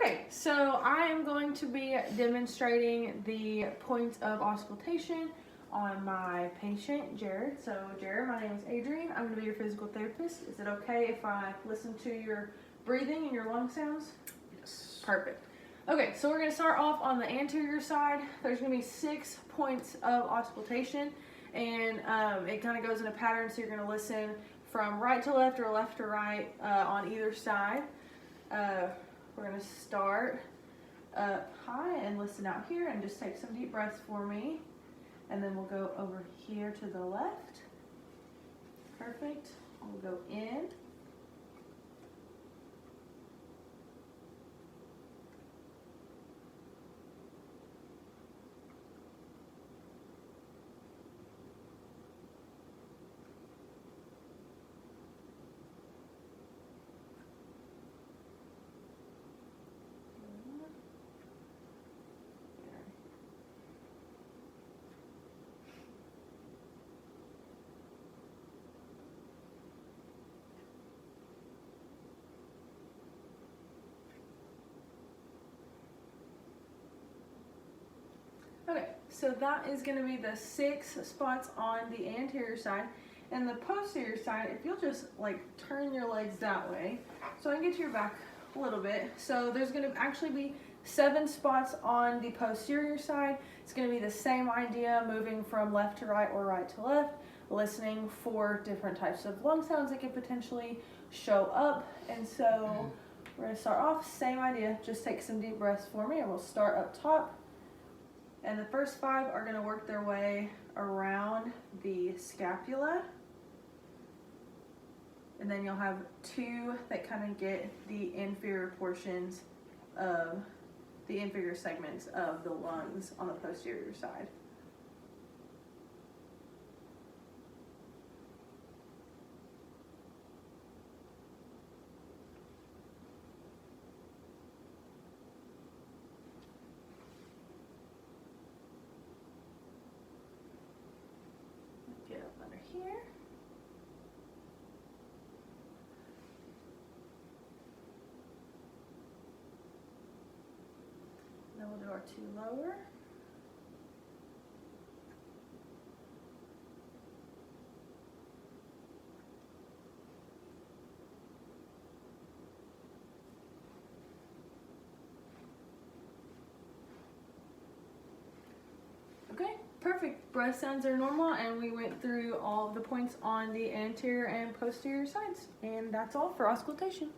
Okay, so I am going to be demonstrating the points of auscultation on my patient, Jared. So Jared, my name is Adrienne. I'm going to be your physical therapist. Is it okay if I listen to your breathing and your lung sounds? Yes. Perfect. Okay, so we're going to start off on the anterior side. There's going to be 6 points of auscultation, and it kind of goes in a pattern, so you're going to listen from right to left or left to right on either side. We're going to start up high and listen out here and just take some deep breaths for me. And then we'll go over here to the left. Perfect. We'll go in. Okay, so that is going to be the 6 spots on the anterior side. And the posterior side, if you'll just like turn your legs that way, so I can get to your back a little bit. So there's going to actually be 7 spots on the posterior side. It's going to be the same idea, moving from left to right or right to left, listening for different types of lung sounds that could potentially show up. And so we're going to start off, same idea, just take some deep breaths for me, and we'll start up top. And the first 5 are going to work their way around the scapula. And then you'll have 2 that kind of get the inferior portions of the inferior segments of the lungs on the posterior side. Get up under here. Then we'll do our 2 lower. Okay, perfect. Breath sounds are normal, and we went through all of the points on the anterior and posterior sides. And that's all for auscultation.